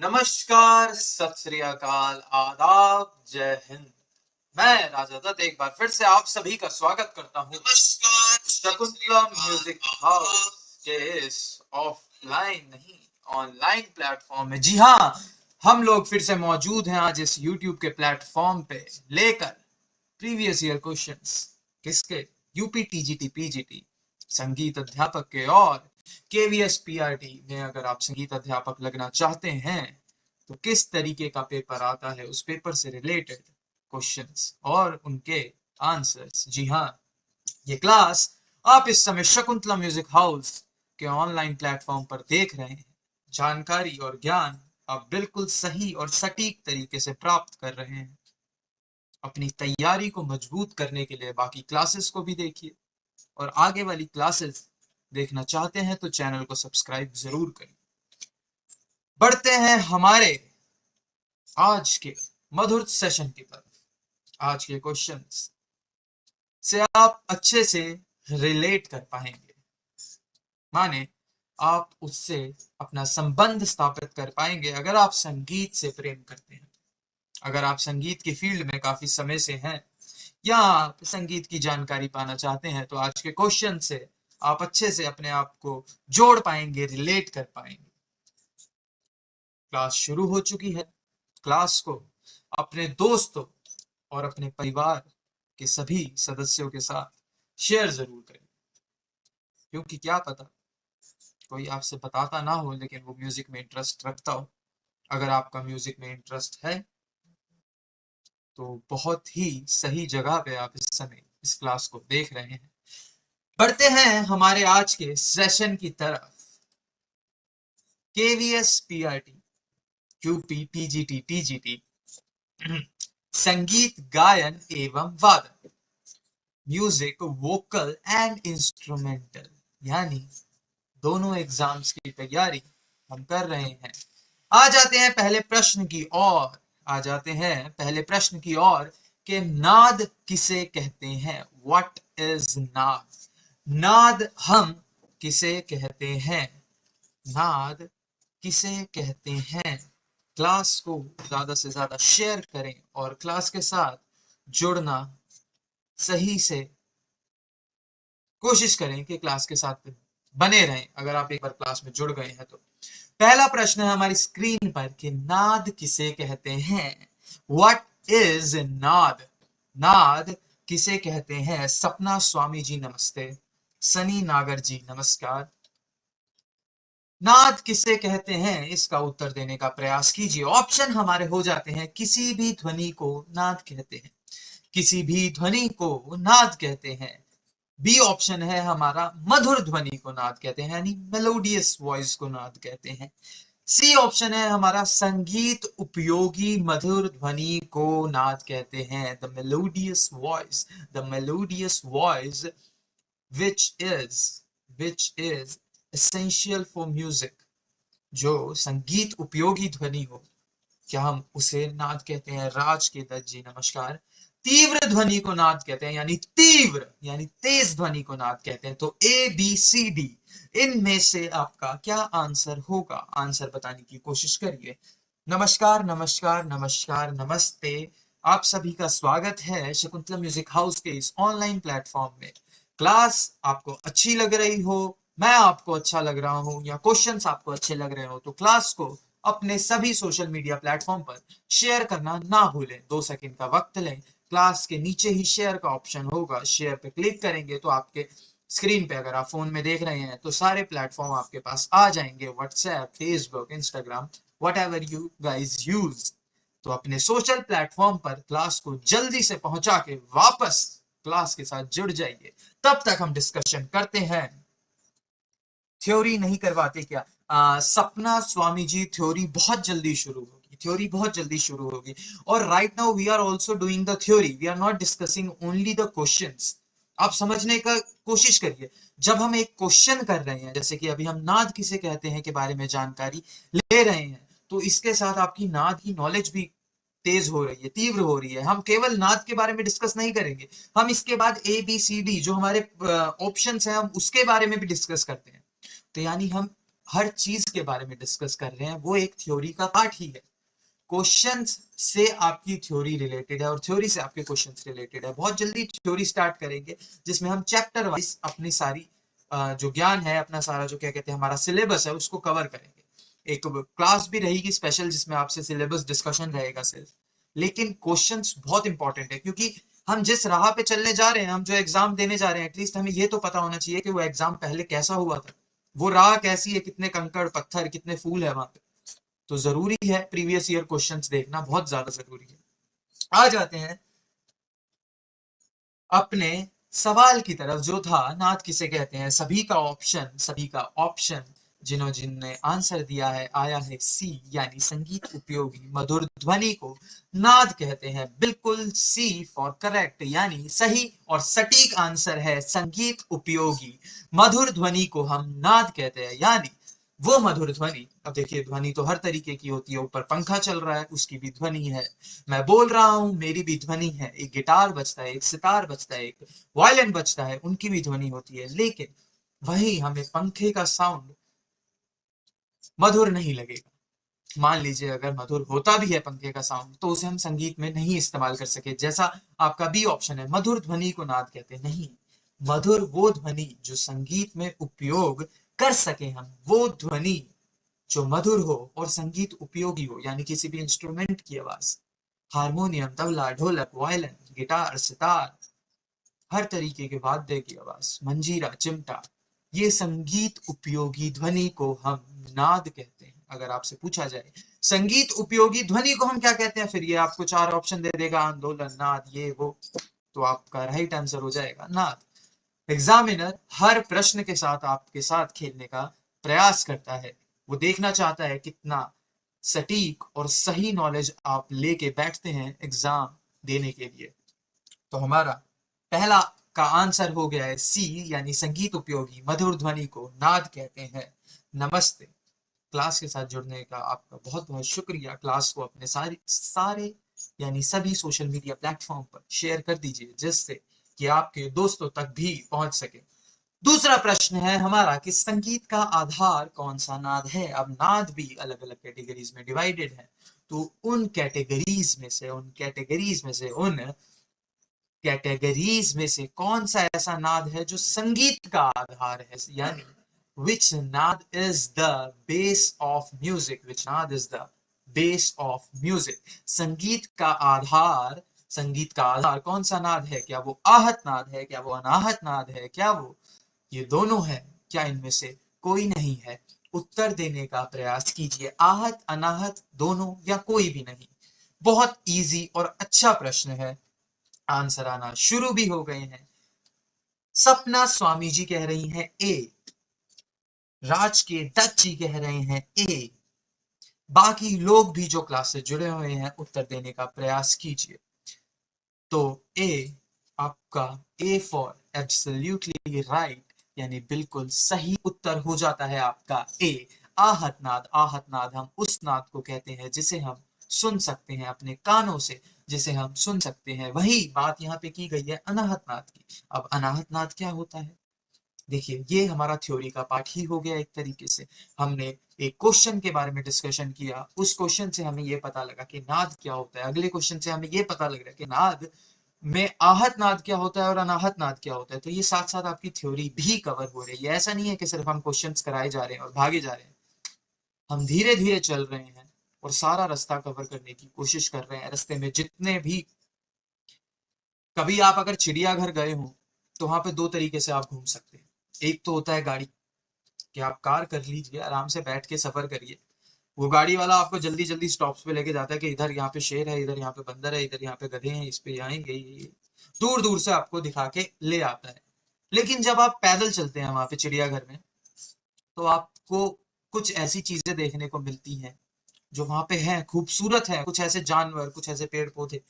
नमस्कार, सत श्री अकाल, आदाब, जय हिंद। मैं राजा दत्त एक बार फिर से आप सभी का स्वागत करता हूँ शकुंतलम म्यूजिक हाउस के इस ऑफलाइन नहीं ऑनलाइन प्लेटफॉर्म में। जी हाँ, हम लोग फिर से मौजूद हैं आज इस यूट्यूब के प्लेटफॉर्म पे लेकर प्रीवियस ईयर क्वेश्चंस। किसके? यूपी टीजीटी पीजीटी संगीत अध्यापक के। और केवीएस पीआरटी में अगर आप संगीत अध्यापक लगना चाहते हैं तो किस तरीके का पेपर आता है, उस पेपर से रिलेटेड क्वेश्चंस और उनके आंसर्स। जी हाँ, ये क्लास आप इस समय शकुंतला म्यूजिक हाउस के ऑनलाइन प्लेटफॉर्म पर देख रहे हैं। जानकारी और ज्ञान आप बिल्कुल सही और सटीक तरीके से प्राप्त कर रहे हैं। अपनी तैयारी को मजबूत करने के लिए बाकी क्लासेस को भी देखिए, और आगे वाली क्लासेस देखना चाहते हैं तो चैनल को सब्सक्राइब जरूर करें। बढ़ते हैं हमारे आज के मधुर सेशन की तरफ। आज के क्वेश्चंस से आप अच्छे से रिलेट कर पाएंगे, माने आप उससे अपना संबंध स्थापित कर पाएंगे अगर आप संगीत से प्रेम करते हैं, अगर आप संगीत की फील्ड में काफी समय से हैं या आप संगीत की जानकारी पाना चाहते हैं तो आज के क्वेश्चन से आप अच्छे से अपने आप को जोड़ पाएंगे, रिलेट कर पाएंगे। क्लास शुरू हो चुकी है। क्लास को अपने दोस्तों और अपने परिवार के सभी सदस्यों के साथ शेयर जरूर करें, क्योंकि क्या पता कोई आपसे बताता ना हो लेकिन वो म्यूजिक में इंटरेस्ट रखता हो। अगर आपका म्यूजिक में इंटरेस्ट है तो बहुत ही सही जगह पे आप इस समय इस क्लास को देख रहे हैं। बढ़ते हैं हमारे आज के सेशन की तरफ। KVS PRT UP PGT TGT संगीत गायन एवं वादन, म्यूजिक वोकल एंड इंस्ट्रूमेंटल, यानी दोनों एग्जाम्स की तैयारी हम कर रहे हैं। आ जाते हैं पहले प्रश्न की ओर कि नाद किसे कहते हैं। व्हाट इज नाद? नाद हम किसे कहते हैं? नाद किसे कहते हैं? क्लास को ज्यादा से ज्यादा शेयर करें और क्लास के साथ जुड़ना सही से कोशिश करें कि क्लास के साथ बने रहें अगर आप एक बार क्लास में जुड़ गए हैं तो। पहला प्रश्न है हमारी स्क्रीन पर कि नाद किसे कहते हैं। व्हाट इज नाद? नाद किसे कहते हैं? सपना स्वामी जी नमस्ते, सनी नागर जी नमस्कार। नाद किसे कहते हैं, इसका उत्तर देने का प्रयास कीजिए। ऑप्शन हमारे हो जाते हैं किसी भी ध्वनि को नाद कहते हैं, किसी भी ध्वनि को नाद कहते हैं। बी ऑप्शन है हमारा मधुर ध्वनि को नाद कहते हैं, यानी मेलोडियस वॉइस को नाद कहते हैं। सी ऑप्शन है हमारा संगीत उपयोगी मधुर ध्वनि को नाद कहते हैं, the melodious voice, the melodious voice which is essential for music। जो संगीत उपयोगी ध्वनि हो, क्या हम उसे नाद कहते हैं? राज के दत्त जी नमस्कार। तीव्र ध्वनि को नाद कहते हैं, यानी तीव्र यानी तेज ध्वनि को नाद कहते हैं। तो ए बी सी डी इनमें से आपका क्या आंसर होगा? आंसर बताने की कोशिश करिए। नमस्कार नमस्कार नमस्कार नमस्ते, आप सभी का स्वागत है शकुंतला म्यूजिक हाउस के इस ऑनलाइन प्लेटफॉर्म में। क्लास आपको अच्छी लग रही हो, मैं आपको अच्छा लग रहा हूं या क्वेश्चंस आपको अच्छे लग रहे हो तो क्लास को अपने सभी सोशल मीडिया प्लेटफॉर्म पर शेयर करना ना भूलें। 2 सेकंड का वक्त लें। क्लास के नीचे ही शेयर का ऑप्शन होगा, शेयर पे क्लिक करेंगे तो आपके स्क्रीन पे, अगर आप फोन में देख रहे हैं तो सारे प्लेटफॉर्म आपके पास आ जाएंगे, WhatsApp, Facebook, Instagram, whatever you guys use. तो अपने सोशल प्लेटफॉर्म पर क्लास को जल्दी से पहुंचा के वापस क्लास के साथ जुड़ जाइए। तब तक हम डिस्कशन करते हैं। थ्योरी नहीं करवाते क्या? सपना स्वामी जी, थ्योरी बहुत जल्दी शुरू होगी, थ्योरी बहुत जल्दी शुरू होगी। और right now we are also doing the theory, we are not discussing only the questions. आप समझने का कोशिश करिए। जब हम एक क्वेश्चन कर रहे हैं, जैसे कि अभी हम नाद किसे कहते हैं के बारे में जानकारी ले रहे हैं, तो इसके साथ आपकी नाद की नॉलेज भी तेज हो रही है, तीव्र हो रही है। हम केवल नाद के बारे में डिस्कस नहीं करेंगे, हम इसके बाद ए बी सी डी जो हमारे ऑप्शंस हैं हम उसके बारे में भी डिस्कस करते हैं। तो यानी हम हर चीज के बारे में डिस्कस कर रहे हैं वो एक थ्योरी का पार्ट ही है। क्वेश्चंस से आपकी थ्योरी रिलेटेड है और थ्योरी से आपके क्वेश्चंस रिलेटेड है। बहुत जल्दी थ्योरी स्टार्ट करेंगे जिसमें हम चैप्टर वाइज अपनी सारी जो ज्ञान है, अपना सारा जो क्या कहते हैं हमारा सिलेबस है उसको कवर करेंगे। एक क्लास भी रहेगी स्पेशल जिसमें आपसे सिलेबस डिस्कशन रहेगा सिर्फ, लेकिन क्वेश्चंस बहुत इंपॉर्टेंट है क्योंकि हम जिस राह पे चलने जा रहे हैं, हम जो एग्जाम देने जा रहे हैं, एटलीस्ट हमें ये तो पता होना चाहिए कि वो एग्जाम पहले कैसा हुआ था, वो राह कैसी है, कितने कंकड़ पत्थर कितने फूल है वहां पे। तो जरूरी है प्रीवियस ईयर क्वेश्चंस देखना, बहुत ज्यादा जरूरी है। आ जाते हैं अपने सवाल की तरफ जो था, नाद किसे कहते हैं। सभी का ऑप्शन जिन्होंने आंसर दिया है आया है सी, यानी संगीत उपयोगी मधुर ध्वनि को नाद कहते हैं। बिल्कुल सी फॉर करेक्ट, यानी सही और सटीक आंसर है संगीत उपयोगी मधुर ध्वनि को हम नाद कहते हैं, यानी वो मधुर ध्वनि। अब देखिए ध्वनि तो हर तरीके की होती है, ऊपर पंखा चल रहा है उसकी भी ध्वनि है, मैं बोल रहा हूं मेरी भी ध्वनि है, एक गिटार बजता है, एक सितार बजता है, एक वायलिन बजता है, उनकी भी ध्वनि होती है। लेकिन वही हमें पंखे का साउंड मधुर नहीं लगेगा। मान लीजिए अगर मधुर होता भी है पंखे का साउंड तो उसे हम संगीत में नहीं इस्तेमाल कर सके, जैसा आपका बी ऑप्शन है, मधुर ध्वनि को नाद कहते हैं। नहीं, मधुर वो ध्वनि जो संगीत में उपयोग कर सके हम, वो ध्वनि जो मधुर हो और संगीत उपयोगी हो, यानी किसी भी इंस्ट्रूमेंट की आवाज, हारमोनियम, तबला, ढोलक, वायलिन, गिटार, सितार, हर तरीके के वाद्य की आवाज, मंजीरा, चिमटा, ये संगीत उपयोगी ध्वनि को हम नाद कहते हैं। अगर आपसे पूछा जाए संगीत उपयोगी ध्वनि को हम क्या कहते हैं, फिर ये आपको 4 ऑप्शन दे देगा, आंदोलन, नाद, ये वो, तो आपका राइट आंसर हो जाएगा नाद। एग्जामिनर हर प्रश्न के साथ आपके साथ खेलने का प्रयास करता है, वो देखना चाहता है कितना सटीक और सही नॉलेज आप लेके बैठते हैं एग्जाम देने के लिए। तो हमारा पहला का आंसर हो गया है सी, यानी संगीत उपयोगी मधुर ध्वनि को नाद कहते हैं। नमस्ते। क्लास के साथ जुड़ने का आपका बहुत बहुत शुक्रिया। क्लास को अपने सारे यानी सभी सोशल मीडिया प्लेटफॉर्म पर शेयर कर दीजिए जिससे कि आपके दोस्तों तक भी पहुंच सके। दूसरा प्रश्न है हमारा कि संगीत का आधार कौन सा नाद है। अब नाद भी अलग अलग कैटेगरीज में डिवाइडेड है, तो उन कैटेगरीज में से कौन सा ऐसा नाद है जो संगीत का आधार है, यानी which नाद is the base of music, which नाद is the base of music। संगीत का आधार कौन सा नाद है, क्या वो आहत नाद है, क्या वो अनाहत नाद है, क्या वो ये दोनों है, क्या इनमें से कोई नहीं है। उत्तर देने का प्रयास कीजिए, आहत, अनाहत, दोनों या कोई भी नहीं। बहुत इजी और अच्छा प्रश्न है, आंसर आना शुरू भी हो गए हैं। सपना स्वामी जी कह रही हैं ए, राज के दत्त जी कह रहे हैं ए, बाकी लोग भी जो क्लास से जुड़े हुए हैं उत्तर देने का प्रयास कीजिए। तो ए आपका ए फॉर एब्सोल्युटली राइट, यानी बिल्कुल सही उत्तर हो जाता है आपका ए। आहत नाद हम उस नाद को कहते हैं जिसे हम सुन सकते हैं अपने कानों से, जिसे हम सुन सकते हैं। वही बात यहाँ पे की गई है अनाहत नाद की। अब अनाहत नाद क्या होता है, देखिए ये हमारा थ्योरी का पार्ट ही हो गया एक तरीके से। हमने एक क्वेश्चन के बारे में डिस्कशन किया, उस क्वेश्चन से हमें ये पता लगा कि नाद क्या होता है। अगले क्वेश्चन से हमें ये पता लग रहा है कि नाद में आहत नाद क्या होता है और अनाहत नाद क्या होता है। तो ये साथ साथ आपकी थ्योरी भी कवर हो रही है। ऐसा नहीं है कि सिर्फ हम क्वेश्चंस कराए जा रहे हैं और भागे जा रहे हैं, हम धीरे धीरे चल रहे हैं और सारा रास्ता कवर करने की कोशिश कर रहे हैं। रास्ते में जितने भी, कभी आप अगर चिड़ियाघर गए हो तो वहां पे 2 तरीके से आप घूम सकते हैं। एक तो होता है गाड़ी, कि आप कार कर लीजिए, आराम से बैठ के सफर करिए, वो गाड़ी वाला आपको जल्दी जल्दी स्टॉप्स पे लेके जाता है कि इधर यहाँ पे शेर है, इधर यहाँ पे बंदर है, इधर यहाँ पे गधे हैं, इस पे आएंगे, दूर दूर से आपको दिखा के ले आता है। लेकिन जब आप पैदल चलते हैं वहां पे चिड़ियाघर में, तो आपको कुछ ऐसी चीजें देखने को मिलती हैं जो वहां पे है, खूबसूरत है, कुछ ऐसे जानवर, कुछ ऐसे पेड़ पौधे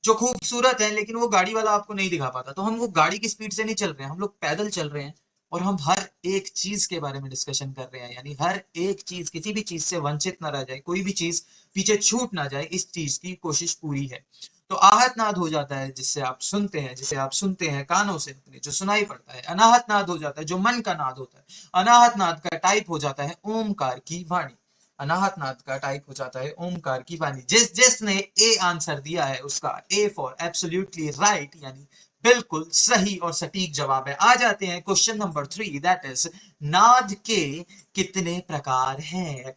जो खूबसूरत है, लेकिन वो गाड़ी वाला आपको नहीं दिखा पाता। तो हम वो गाड़ी की स्पीड से नहीं चल रहे हैं, हम लोग पैदल चल रहे हैं और हम हर एक चीज के बारे में डिस्कशन कर रहे हैं, यानी हर एक चीज, किसी भी चीज से वंचित ना रह जाए, कोई भी चीज पीछे छूट ना जाए, इस चीज की कोशिश पूरी है। तो आहत नाद हो जाता है जिसे आप सुनते हैं कानों से अपने, जो सुनाई पड़ता है। अनाहत नाद हो जाता है जो मन का नाद होता है। अनाहत नाद का टाइप हो जाता है ओमकार की वाणी। अनाहत नाद का टाइप हो जाता है ओमकार की वाणी। जिसने ए आंसर दिया है उसका ए फॉर एब्सोल्युटली राइट, यानी बिल्कुल सही और सटीक जवाब है। आ जाते हैं क्वेश्चन नंबर 3, दैट इज नाद के कितने प्रकार हैं।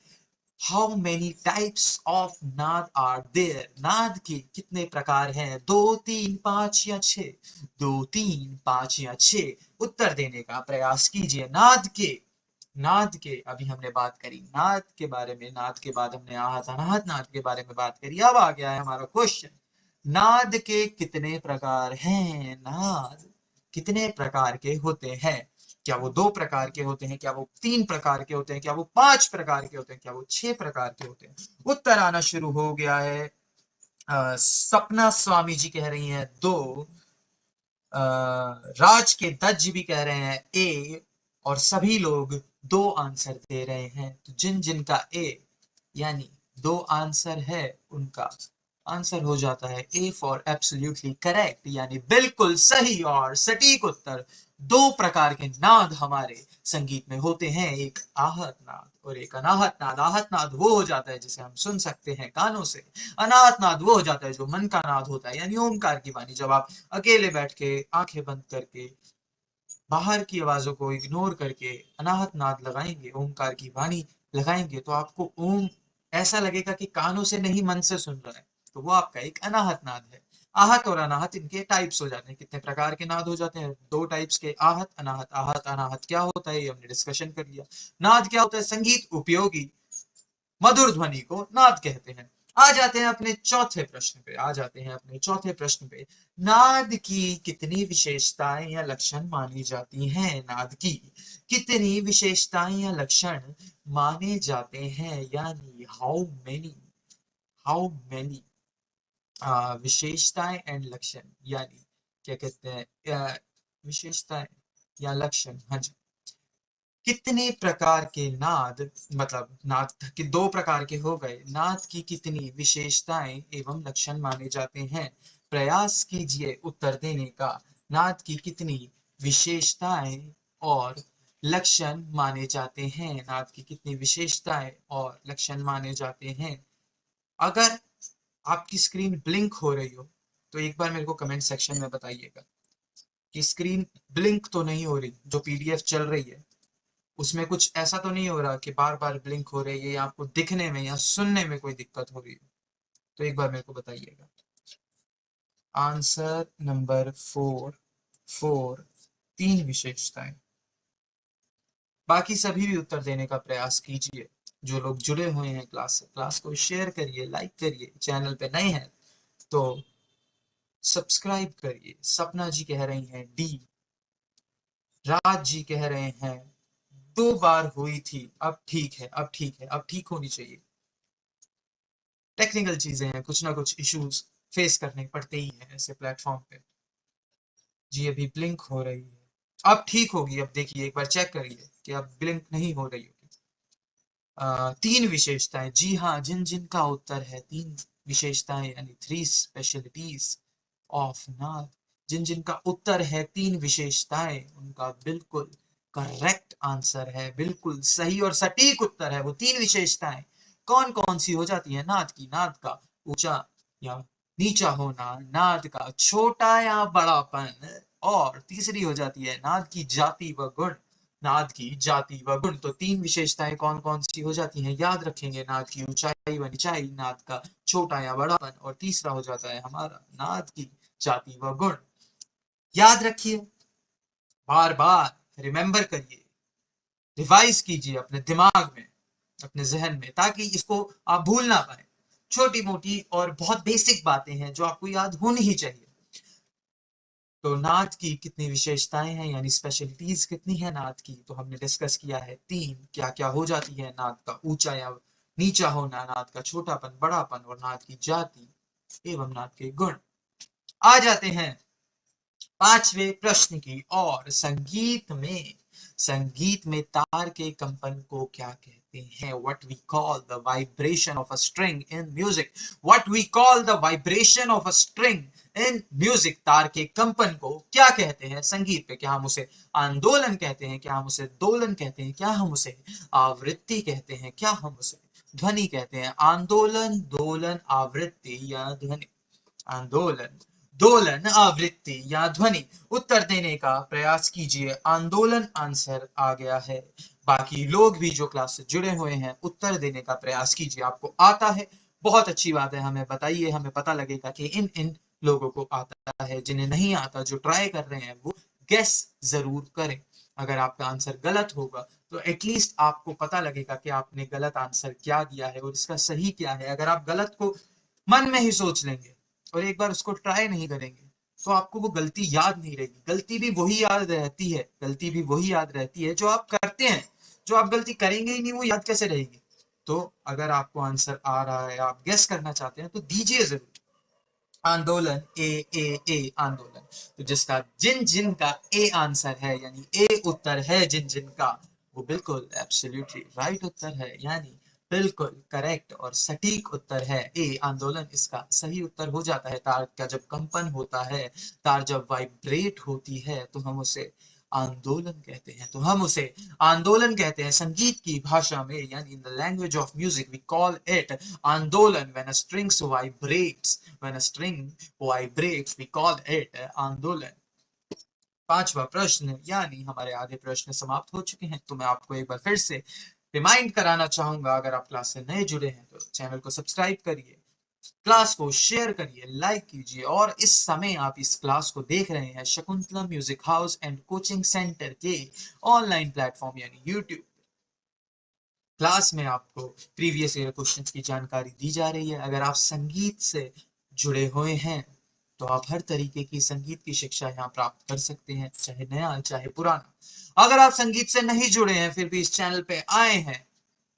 How many types of नाद are there? नाद के कितने प्रकार हैं? 2, 3, 5 या 6? 2, 3, 5 या 6? उत्तर देने का प्रयास कीजिए। नाद के अभी हमने बात करी नाद के बारे में, नाद के बाद हमने आहत अनाहत नाद के बारे में बात करी। अब आ गया है हमारा क्वेश्चन, नाद के कितने प्रकार हैं? नाद कितने प्रकार के होते हैं? क्या वो 2 प्रकार के होते हैं? क्या वो 3 प्रकार के होते हैं? क्या वो 5 प्रकार के होते हैं? क्या वो 6 प्रकार के होते हैं? उत्तर आना शुरू हो गया है। सपना स्वामी जी कह रही हैं 2, राज के दत्त जी भी कह रहे हैं ए, और सभी लोग 2 आंसर दे रहे हैं। तो जिन जिनका ए यानी 2 आंसर है उनका आंसर हो जाता है ए फॉर एब्सोल्युटली करेक्ट, यानी बिल्कुल सही और सटीक उत्तर। 2 प्रकार के नाद हमारे संगीत में होते हैं, एक आहत नाद और एक अनाहत नाद। आहत नाद वो हो जाता है जिसे हम सुन सकते हैं कानों से। अनाहत नाद वो हो जाता है जो मन का नाद होता है, यानी ओमकार की वाणी। जब आप अकेले बैठ के आंखें बंद करके बाहर की आवाजों को इग्नोर करके अनाहत नाद लगाएंगे, ओमकार की वाणी लगाएंगे, तो आपको ओम ऐसा लगेगा कि कानों से नहीं मन से सुन रहा है। तो वो आपका एक अनाहत नाद है। आहत और अनाहत इनके टाइप्स हो जाते हैं। कितने प्रकार के नाद हो जाते हैं? 2 टाइप्स के, आहत अनाहत। आहत अनाहत क्या होता है ये हमने डिस्कशन कर लिया। नाद क्या होता है? संगीत उपयोगी मधुर ध्वनि को नाद कहते हैं। आ जाते हैं अपने चौथे प्रश्न पे। नाद की कितनी विशेषताएं या लक्षण मानी जाती हैं? नाद की कितनी विशेषताएं या लक्षण माने जाते हैं, यानी हाउ मेनी विशेषताएं एंड लक्षण, यानी क्या कहते हैं विशेषताएं या लक्षण, हाँ जी। कितने प्रकार के नाद, मतलब नाद के 2 प्रकार के हो गए। नाद की कितनी विशेषताएं एवं लक्षण माने जाते हैं? प्रयास कीजिए उत्तर देने का। नाद की कितनी विशेषताएं और लक्षण माने जाते हैं? नाद की कितनी विशेषताएं और लक्षण माने जाते हैं? अगर आपकी स्क्रीन ब्लिंक हो रही हो तो एक बार मेरे को कमेंट सेक्शन में बताइएगा कि स्क्रीन ब्लिंक तो नहीं हो रही। जो पीडीएफ चल रही है उसमें कुछ ऐसा तो नहीं हो रहा कि बार बार ब्लिंक हो रही है, या आपको दिखने में या सुनने में कोई दिक्कत हो रही है? तो एक बार मेरे को बताइएगा। आंसर नंबर 4, 3 विशेषताएं। बाकी सभी भी उत्तर देने का प्रयास कीजिए। जो लोग जुड़े हुए हैं क्लास से, क्लास को शेयर करिए, लाइक करिए। चैनल पे नए हैं तो सब्सक्राइब करिए। सपना जी कह रही हैं डी, राज जी कह रहे हैं 2 बार हुई थी, अब ठीक है, अब ठीक होनी चाहिए। टेक्निकल चीजें हैं, कुछ ना कुछ इश्यूज फेस करने पड़ते ही हैं ऐसे प्लेटफॉर्म पे। जी अभी ब्लिंक हो रही है, अब ठीक होगी। अब देखिए एक बार चेक करिए कि अब ब्लिंक नहीं हो रही होगी। 3 विशेषताएं, जी हाँ, जिन जिन का उत्तर है 3 विशेषताएं, यानी 3 स्पेशलिटीज ऑफ नाद। जिन जिन का उत्तर है 3 विशेषताएं, उनका बिल्कुल करेक्ट आंसर है, बिल्कुल सही और सटीक उत्तर है। वो 3 विशेषताएं कौन कौन सी हो जाती है नाद की? नाद का ऊंचा या नीचा होना, नाद का छोटा या बड़ापन, और तीसरी हो जाती है नाद की जाति व गुण। नाद की जाति व गुण। तो 3 विशेषताएं कौन कौन सी हो जाती हैं? याद रखेंगे, नाद की ऊंचाई व निचाई, नाद का छोटा या बड़ापन, और तीसरा हो जाता है हमारा नाद की जाति व गुण। याद रखिए, बार बार रिमेंबर करिए, रिवाइज कीजिए अपने दिमाग में, अपने जहन में, ताकि इसको आप भूल ना पाए। छोटी मोटी और बहुत बेसिक बातें हैं जो आपको याद होनी ही चाहिए। तो नाद की कितनी विशेषताएं हैं, यानी स्पेशलिटीज कितनी है नाद की, तो हमने डिस्कस किया है 3। क्या क्या हो जाती है? नाद का ऊंचा या नीचा होना, नाद का छोटापन, बड़ापन, और नाद की जाति एवं नाद के गुण। आ जाते हैं 5वें प्रश्न की और। संगीत में संगीत में तार के कंपन को क्या कहते हैं? What we call the vibration of a string in music. What we call the vibration of a string in music. तार के कंपन को क्या कहते हैं संगीत पे? क्या हम उसे आंदोलन कहते हैं? क्या हम उसे दोलन कहते हैं? क्या हम उसे आवृत्ति कहते हैं? क्या हम उसे ध्वनि कहते हैं? आंदोलन, दोलन, आवृत्ति या ध्वनि? आंदोलन, दोलन, आवृत्ति या ध्वनि? उत्तर देने का प्रयास कीजिए। आंदोलन आंसर आ गया है। बाकी लोग भी जो क्लास से जुड़े हुए हैं उत्तर देने का प्रयास कीजिए। आपको आता है, बहुत अच्छी बात है, हमें बताइए, हमें पता लगेगा कि इन इन लोगों को आता है। जिन्हें नहीं आता, जो ट्राई कर रहे हैं, वो गेस जरूर करें। अगर आपका आंसर गलत होगा तो एटलीस्ट आपको पता लगेगा कि आपने गलत आंसर क्या दिया है और इसका सही क्या है। अगर आप गलत को मन में ही सोच लेंगे और एक बार उसको ट्राई नहीं करेंगे तो आपको वो गलती याद नहीं रहेगी। गलती भी वही याद रहती है, गलती भी वही याद रहती है जो आप करते हैं। जो आप गलती करेंगे ही नहीं, वो याद कैसे रहेगी? तो अगर आपको आंसर आ रहा है, आप गेस करना चाहते हैं, तो दीजिए जरूर। आंदोलन, ए आंदोलन। तो जिसका जिन जिन का ए आंसर है, यानी ए उत्तर है जिन जिन का, वो बिल्कुल एब्सोल्युटली राइट उत्तर है, यानी बिल्कुल करेक्ट और सटीक उत्तर है ए आंदोलन। इसका सही उत्तर हो जाता है। तार का जब कंपन होता है, तार जब वाइब्रेट होती है, तो हम उसे आंदोलन कहते हैं। तो हम उसे आंदोलन कहते हैं संगीत की भाषा में, यानी in the language of music we call it आंदोलन। When a strings vibrates, when a string vibrates, we call it आंदोलन। पांचवा प्रश्न, यानी हमारे आधे प्रश्न समाप्त हो चुके हैं। तो मैं आपको एक बार फिर से रिमाइंड कराना चाहूंगा, अगर आप क्लास से नए जुड़े हैं तो चैनल को सब्सक्राइब करिए, क्लास को शेयर करिए, लाइक कीजिए। और इस समय आप इस क्लास को देख रहे हैं Shakuntala music house and coaching centre के ऑनलाइन प्लेटफॉर्म यानी यूट्यूब। क्लास में आपको प्रीवियस ईयर क्वेश्चंस की जानकारी दी जा रही है। अगर आप संगीत से जुड़े हुए हैं तो आप हर तरीके की संगीत की शिक्षा यहाँ प्राप्त कर सकते हैं, चाहे नया चाहे पुराना। अगर आप संगीत से नहीं जुड़े हैं फिर भी इस चैनल पे आए हैं,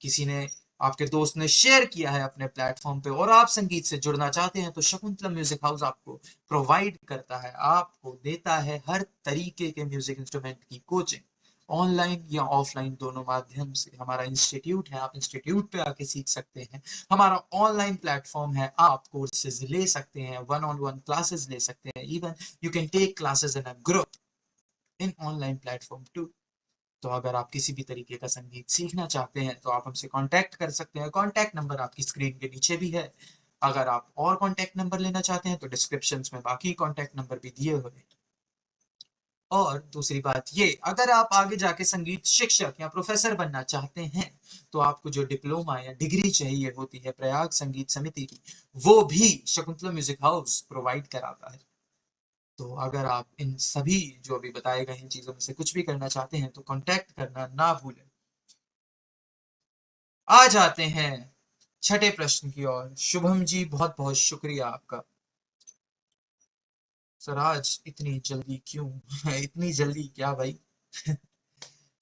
किसी ने, आपके दोस्त ने शेयर किया है अपने प्लेटफॉर्म पे, और आप संगीत से जुड़ना चाहते हैं, तो शकुंतला म्यूजिक हाउस आपको प्रोवाइड करता है, आपको देता है हर तरीके के म्यूजिक इंस्ट्रूमेंट की कोचिंग, ऑनलाइन या ऑफलाइन दोनों माध्यम से। हमारा इंस्टीट्यूट है, आप इंस्टीट्यूट पे आके सीख सकते हैं। हमारा ऑनलाइन प्लेटफॉर्म है, आप कोर्सेज ले सकते हैं, 1-on-1 क्लासेस ले सकते हैं, even you can take classes in a group in online platform too. तो अगर आप किसी भी तरीके का संगीत सीखना चाहते हैं तो आप हमसे कांटेक्ट कर सकते हैं। कांटेक्ट नंबर आपकी स्क्रीन के नीचे भी है। अगर आप और कांटेक्ट नंबर लेना चाहते हैं तो डिस्क्रिप्शन में बाकी कांटेक्ट नंबर भी दिए हुए हैं। और दूसरी बात ये, अगर आप आगे जाके संगीत शिक्षक या प्रोफेसर बनना चाहते हैं तो आपको जो डिप्लोमा या डिग्री चाहिए होती है प्रयाग संगीत समिति की, वो भी शकुंतला म्यूजिक हाउस प्रोवाइड कराता है। तो अगर आप इन सभी जो अभी बताए गए इन चीजों में से कुछ भी करना चाहते हैं तो कांटेक्ट करना ना भूलें। आ जाते हैं छठे प्रश्न की ओर। शुभम जी, बहुत बहुत शुक्रिया आपका। सर आज इतनी जल्दी क्यों? इतनी जल्दी क्या भाई?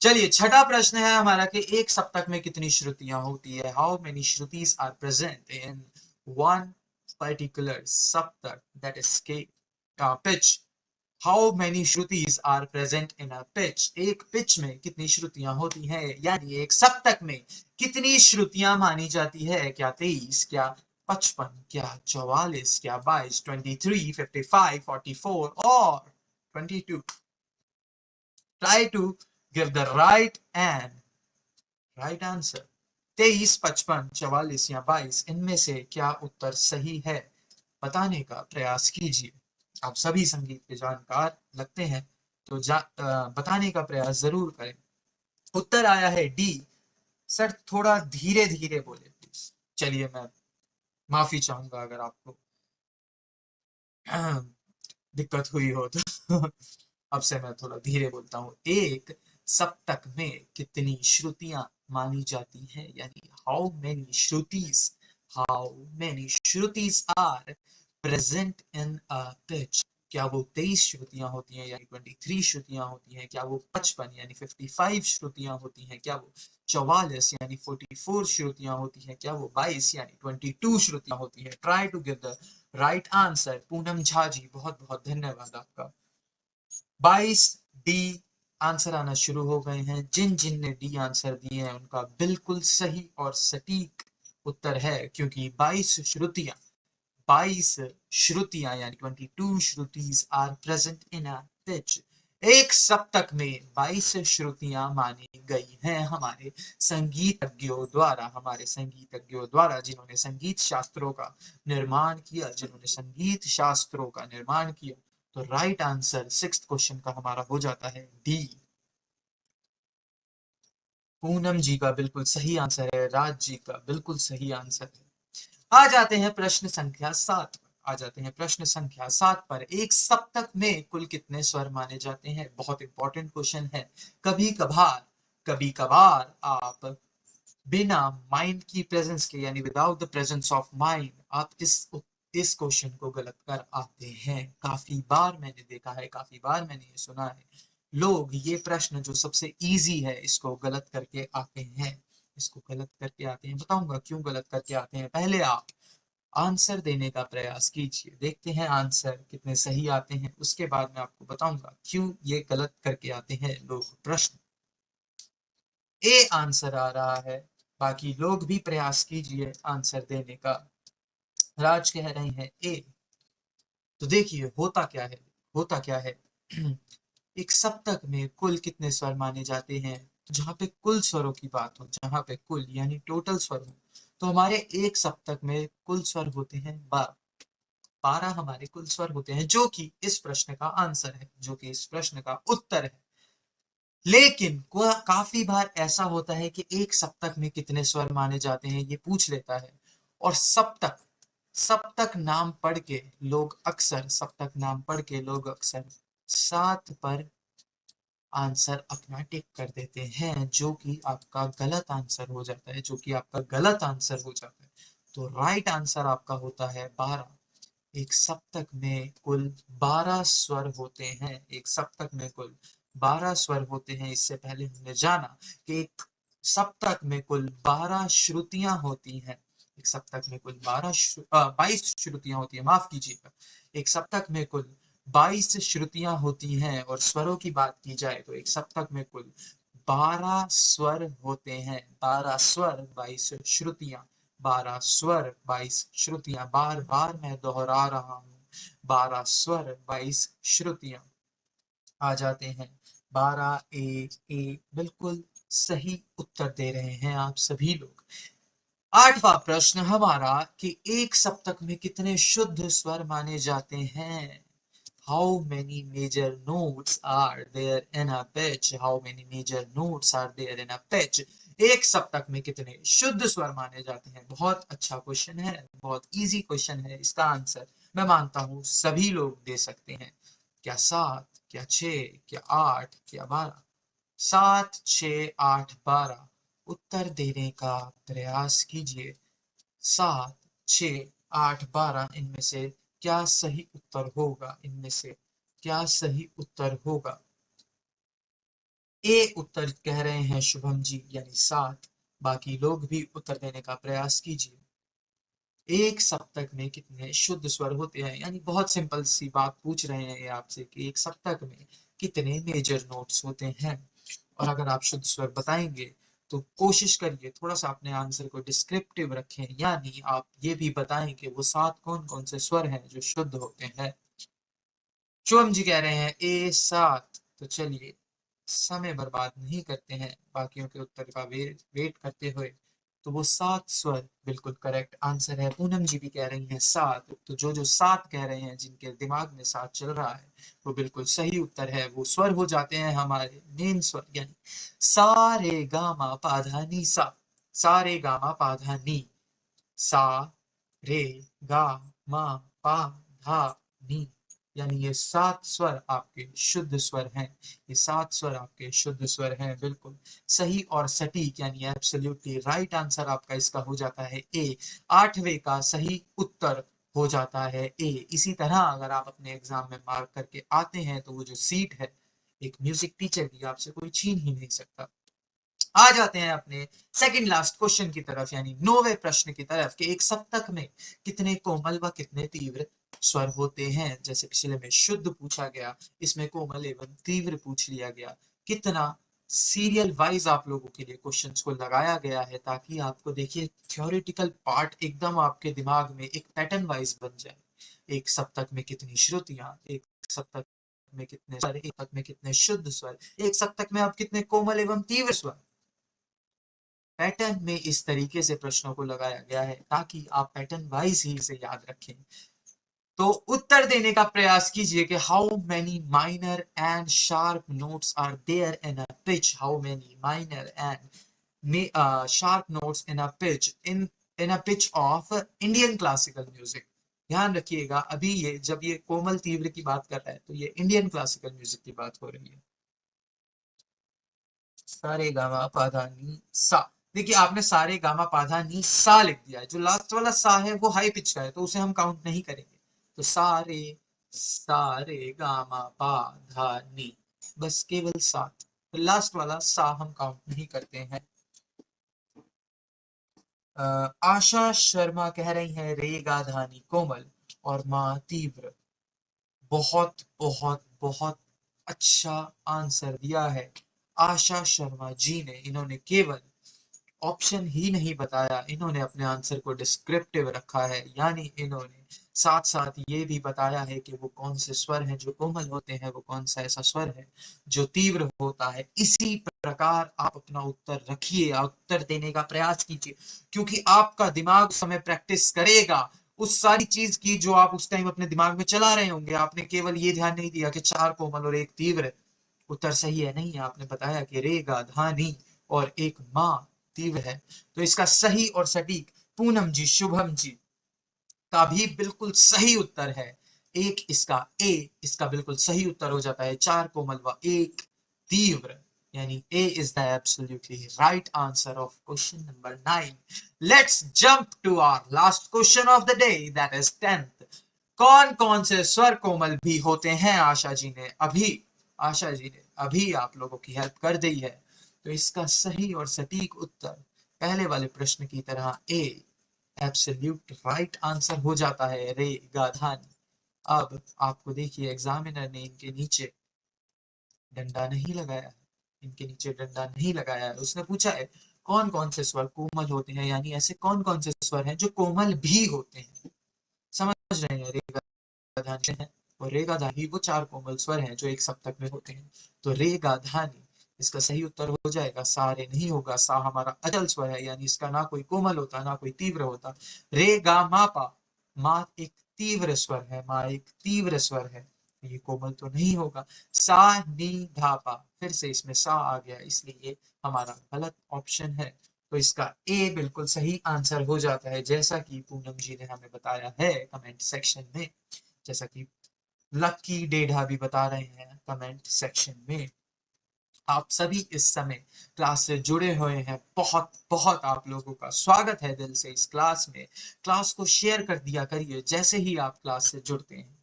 चलिए, छठा प्रश्न है हमारा कि एक सप्तक में कितनी श्रुतियां होती है? How many shrutis are present in one particular saptak, that is के pitch. How many shrutis are present in a pitch? एक पिच में कितनी श्रुतियां होती हैं, यानी एक सप्तक में कितनी श्रुतियां मानी जाती है? क्या 23, क्या 55, क्या 44, क्या 22, 23, 55, 44 और 22? Try to give the right answer. 23, 55, 44 या 22, इनमें से क्या उत्तर सही है? बताने का प्रयास कीजिए। आप सभी संगीत के जानकार लगते हैं तो बताने का प्रयास जरूर करें। उत्तर आया है डी। सर थोड़ा धीरे धीरे बोले प्लीज। चलिए, मैं माफी चाहूंगा अगर आपको दिक्कत हुई हो तो। अब से मैं थोड़ा धीरे बोलता हूँ। एक सप्तक में कितनी श्रुतियां मानी जाती हैं, यानी how many shrutis are present in a pitch? क्या वो 23 श्रुतियां होती हैं, यानी 23 श्रुतियां होती हैं? क्या वो 55 यानी 55 श्रुतियां होती हैं? क्या वो 44 यानी 44 श्रुतियां होती हैं? क्या वो 22 यानी 22 श्रुतियां होती है? Try to give the right answer. Poonam Jha ji, बहुत बहुत धन्यवाद आपका। 22 डी आंसर आना शुरू हो गए हैं। जिन जिन ने डी आंसर दिए हैं उनका बिल्कुल सही और सटीक उत्तर है, क्योंकि 22 श्रुतियां यानी 22 shrutis are present in a pitch. एक सप्तक में 22 श्रुतियां मानी गई हैं हमारे संगीतज्ञों द्वारा जिन्होंने संगीत शास्त्रों का निर्माण किया, तो राइट आंसर 6th क्वेश्चन का हमारा हो जाता है डी। पूनम जी का बिल्कुल सही आंसर है, राज जी का बिल्कुल सही आंसर है। आ जाते हैं प्रश्न संख्या 7 पर। एक सप्तक में कुल कितने स्वर माने जाते हैं? बहुत इंपॉर्टेंट क्वेश्चन है। कभी कभार आप बिना माइंड की प्रेजेंस के यानी without the presence of mind आप इस क्वेश्चन को गलत कर आते हैं। काफी बार मैंने देखा है, काफी बार मैंने ये सुना है, लोग ये प्रश्न जो सबसे इजी है इसको गलत करके आते हैं। बताऊंगा क्यों गलत करके आते हैं। पहले आप आंसर देने का प्रयास कीजिए, देखते हैं आंसर कितने सही आते हैं, उसके बाद मैं आपको बताऊंगा क्यों ये गलत करके आते हैं लोग प्रश्न। ए आंसर आ रहा है, बाकी लोग भी प्रयास कीजिए आंसर देने का। राज कह रहे हैं ए। तो देखिए होता क्या है एक सप्तक में कुल कितने स्वर माने जाते हैं? जहां पे कुल स्वरों की बात हो, जहां पे कुल यानी टोटल स्वर हो, तो हमारे एक सप्तक में कुल स्वर होते हैं 12 हमारे कुल स्वर होते हैं, जो कि इस प्रश्न का आंसर है, जो कि इस प्रश्न का उत्तर है। लेकिन काफी बार ऐसा होता है कि एक सप्तक में कितने स्वर माने जाते हैं ये पूछ लेता है, और सप्तक नाम पढ़ के लोग अक्सर 7 पर आंसर अपना टिक कर देते हैं, जो कि आपका गलत आंसर हो जाता है, तो राइट आंसर आपका होता है 12। एक सप्तक में कुल 12 स्वर होते हैं। इससे पहले हमने जाना कि एक सप्तक में कुल 12 श्रुतियां होती हैं। 22 श्रुतियां होती है, माफ कीजिएगा। एक सप्तक में कुल 22 श्रुतियां होती हैं, और स्वरों की बात की जाए तो एक सप्तक में कुल 12 स्वर होते हैं। 12 स्वर 22 श्रुतियां, 12 स्वर 22 श्रुतियां, बार बार मैं दोहरा रहा हूं, 12 स्वर 22 श्रुतियां। आ जाते हैं 12 ए बिल्कुल सही उत्तर दे रहे हैं आप सभी लोग। 8वां प्रश्न हमारा कि एक सप्तक में कितने शुद्ध स्वर माने जाते हैं? How many major notes are there in a pitch? एक सप्तक में कितने शुद्ध स्वर माने जाते हैं? बहुत अच्छा क्वेश्चन है, बहुत इजी क्वेश्चन है। इसका आंसर मैं मानता हूं सभी लोग दे सकते हैं। क्या 7, क्या 6, क्या 8, क्या 12? 7, 6, 8, 12 उत्तर देने का प्रयास कीजिए। 7, 6, 8, 12 इनमें से क्या सही उत्तर होगा? ए उत्तर कह रहे हैं शुभम जी, यानी 7। बाकी लोग भी उत्तर देने का प्रयास कीजिए। एक सप्तक में कितने शुद्ध स्वर होते हैं? यानी बहुत सिंपल सी बात पूछ रहे हैं ये आपसे कि एक सप्तक में कितने मेजर नोट्स होते हैं। और अगर आप शुद्ध स्वर बताएंगे तो कोशिश करिए थोड़ा सा अपने आंसर को डिस्क्रिप्टिव रखें, यानी आप ये भी बताएं कि वो 7 कौन कौन से स्वर हैं जो शुद्ध होते हैं। शुभम जी कह रहे हैं ए 7। तो चलिए समय बर्बाद नहीं करते हैं बाकियों के उत्तर का वेट करते हुए, तो वो 7 स्वर बिल्कुल करेक्ट आंसर है। पूनम जी भी कह रही हैं 7। तो जो 7 कह रहे हैं, जिनके दिमाग में 7 चल रहा है, वो बिल्कुल सही उत्तर है। वो स्वर हो जाते हैं हमारे मेन स्वर, यानी सा रे गा मा पा धा नी सा। सा रे गा मा पा धा नी, सा रे गा मा पा धा नी, यानी ये 7 स्वर आपके शुद्ध स्वर हैं। बिल्कुल सही और सटीक, यानी एब्सोल्युटली राइट आंसर आपका इसका हो जाता है ए। 8वें का सही उत्तर हो जाता है ए। इसी तरह अगर आप अपने एग्जाम में मार्क करके आते हैं तो वो जो सीट है एक म्यूजिक टीचर की आपसे कोई छीन ही नहीं सकता। आ जाते हैं अपने सेकंड लास्ट क्वेश्चन की तरफ, यानी 9वें प्रश्न की तरफ कि एक सप्तक में कितने कोमल व कितने तीव्र स्वर होते हैं? जैसे पिछले में शुद्ध पूछा गया, इसमें कोमल एवं तीव्र पूछ लिया गया। कितना सीरियल वाइज आप लोगों के लिए क्वेश्चंस को लगाया गया है, ताकि आपको देखिए थ्योरेटिकल पार्ट एकदम आपके दिमाग में एक पैटर्न वाइज बन जाए। एक सप्तक में कितनी श्रुतियां, एक सप्तक में कितने स्वर, एक सप्तक में कितने शुद्ध स्वर, एक सप्तक में आप कितने कोमल एवं तीव्र स्वर। पैटर्न में इस तरीके से प्रश्नों को लगाया गया है ताकि आप पैटर्न वाइज ही इसे याद रखें। तो उत्तर देने का प्रयास कीजिए कि how many minor and sharp notes are there in a pitch, how many minor and sharp notes in a pitch in a pitch of Indian classical music. ध्यान रखिएगा, अभी ये जब ये कोमल तीव्र की बात कर रहा है तो ये इंडियन क्लासिकल म्यूजिक की बात हो रही है। सारे गामा पाधा नी सा, देखिए आपने सारे गामा पाधा नी सा लिख दिया है, जो लास्ट वाला सा है वो हाई पिच का है तो उसे हम काउंट नहीं करेंगे। तो सारे सारे गामा पाधा नी, बस केवल सा, तो लास्ट वाला सा हम काउंट नहीं करते हैं। आशा शर्मा कह रही है रे गा धा नी कोमल और माँ तीव्र। बहुत बहुत बहुत अच्छा आंसर दिया है आशा शर्मा जी ने। इन्होंने केवल ऑप्शन ही नहीं बताया, इन्होंने अपने आंसर को डिस्क्रिप्टिव रखा है, यानी इन्होंने साथ साथ ये भी बताया है कि वो कौन से स्वर हैं जो कोमल होते हैं, वो कौन सा ऐसा स्वर है जो तीव्र होता है। इसी प्रकार आप अपना उत्तर रखिए, उत्तर देने का प्रयास कीजिए, क्योंकि आपका दिमाग उस समय प्रैक्टिस करेगा उस सारी चीज की जो आप उस टाइम अपने दिमाग में चला रहे होंगे। आपने केवल ये ध्यान नहीं दिया कि 4 कोमल और 1 तीव्र। उत्तर सही है नहीं, आपने बताया कि रे गा धा नी और एक माँ तीव्र है। तो इसका सही और सटीक पूनम जी, शुभम जी का भी बिल्कुल सही उत्तर है एक, इसका ए, इसका बिल्कुल सही उत्तर हो जाता है 4 कोमल व 1 तीव्र, यानी A is the absolutely right answer of question number 9। Let's jump to our last question of the day, that is 10th। कौन कौन से स्वर कोमल भी होते हैं? आशा जी ने अभी आप लोगों की हेल्प कर दी है। तो इसका सही और सटीक उत्तर पहले वाले प्रश्न की तरह ए एब्सोल्यूट राइट आंसर हो जाता है, रे गाधानी। अब आपको देखिए एग्जामिनर ने इनके नीचे डंडा नहीं लगाया है, इनके नीचे डंडा नहीं लगाया है। उसने पूछा है कौन कौन से स्वर कोमल होते हैं, यानी ऐसे कौन कौन से स्वर हैं जो कोमल भी होते हैं। समझ रहे हैं? रे गाधानी है और रे गाधानी वो 4 कोमल स्वर हैं जो एक सप्तक में होते हैं। तो रे गाधानी इसका सही उत्तर हो जाएगा। सा रे नहीं होगा, सा हमारा अचल स्वर है, यानी इसका ना कोई कोमल होता ना कोई तीव्र होता। रे गा मा पा, मा एक तीव्र स्वर है, मा एक तीव्र स्वर है, ये कोमल तो नहीं होगा। सा नी धा पा, फिर से इसमें सा आ गया, इसलिए ये हमारा गलत ऑप्शन है। तो इसका ए बिल्कुल सही आंसर हो जाता है, जैसा कि पूनम जी ने हमें बताया है कमेंट सेक्शन में, जैसा कि लक्की डेढ़ा भी बता रहे हैं कमेंट सेक्शन में। आप सभी इस समय क्लास से जुड़े हुए हैं, बहुत बहुत आप लोगों का स्वागत है दिल से इस क्लास में। क्लास को शेयर कर दिया करिए, जैसे ही आप क्लास से जुड़ते हैं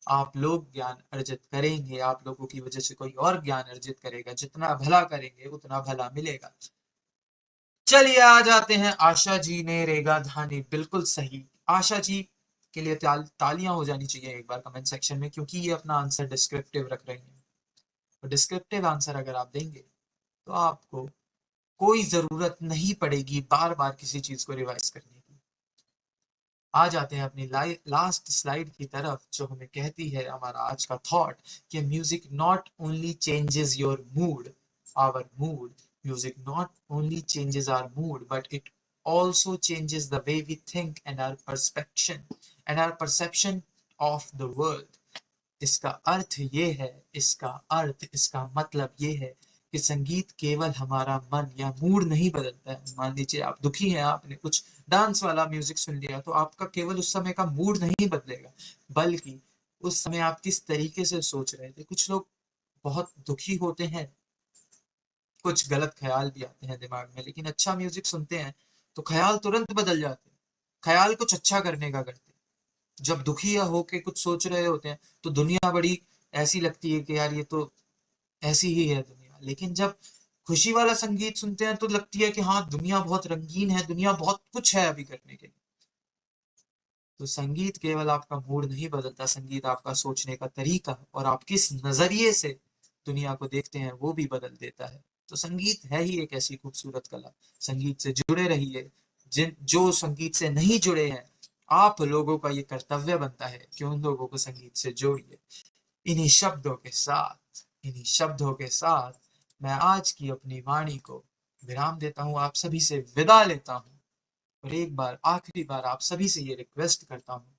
आप लोग ज्ञान अर्जित करेंगे, आप लोगों की वजह से कोई और ज्ञान अर्जित करेगा। जितना भला करेंगे उतना भला मिलेगा। चलिए आ जाते हैं, आशा जी ने रेगा धानी बिल्कुल सही। आशा जी के लिए तालियां हो जानी चाहिए एक बार कमेंट सेक्शन में, क्योंकि ये अपना आंसर डिस्क्रिप्टिव रख रही हैं। तो डिस्क्रिप्टिव आंसर अगर आप देंगे तो आपको कोई जरूरत नहीं पड़ेगी बार बार किसी चीज को रिवाइज करने की। आ जाते हैं अपनी लास्ट स्लाइड की तरफ, जो हमें कहती है हमारा आज का थॉट कि music not only changes your mood, our mood, music not only changes our mood but it also changes the way we think and our perception of the world। इसका अर्थ ये है, इसका मतलब ये है कि संगीत केवल हमारा मन या मूड नहीं बदलता है। मान लीजिए आप दुखी हैं, आपने कुछ डांस वाला म्यूजिक सुन लिया, तो आपका केवल उस समय का मूड नहीं बदलेगा, बल्कि उस समय आप किस तरीके से सोच रहे थे। कुछ लोग बहुत दुखी होते हैं, कुछ गलत ख्याल भी आते हैं दिमाग में, लेकिन अच्छा म्यूजिक सुनते हैं तो ख्याल तुरंत बदल जाते हैं, ख्याल कुछ अच्छा करने का करते हैं। जब दुखी या होके कुछ सोच रहे होते हैं तो दुनिया बड़ी ऐसी लगती है कि यार ये तो ऐसी ही है दुनिया, लेकिन जब खुशी वाला संगीत सुनते हैं तो लगती है कि हाँ दुनिया बहुत रंगीन है, दुनिया बहुत कुछ है अभी करने के लिए। तो संगीत केवल आपका मूड नहीं बदलता, संगीत आपका सोचने का तरीका और आप किस नजरिए से दुनिया को देखते हैं वो भी बदल देता है। तो संगीत है ही एक ऐसी खूबसूरत कला। संगीत से जुड़े रहिए। जिन जो संगीत से नहीं जुड़े हैं, आप लोगों का ये कर्तव्य बनता है कि उन लोगों को संगीत से जोड़िए। इन्हीं शब्दों के साथ मैं आज की अपनी वाणी को विराम देता हूँ, आप सभी से विदा लेता हूँ। और एक बार आखिरी बार आप सभी से ये रिक्वेस्ट करता हूँ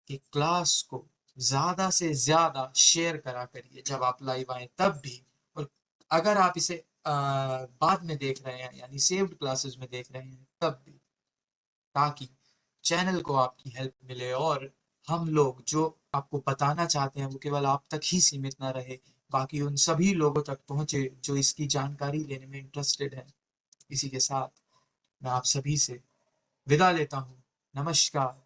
कि क्लास को ज्यादा से ज्यादा शेयर करा करिए जब आप लाइव आए तब भी। और अगर आप इसे बाद में देख रहे हैं यानी सेव्ड क्लासेस में देख रहे हैं तब भी, ताकि चैनल को आपकी हेल्प मिले और हम लोग जो आपको बताना चाहते हैं वो केवल आप तक ही सीमित ना रहे, बाकी उन सभी लोगों तक पहुंचे जो इसकी जानकारी लेने में इंटरेस्टेड है। इसी के साथ मैं आप सभी से विदा लेता हूँ। नमस्कार।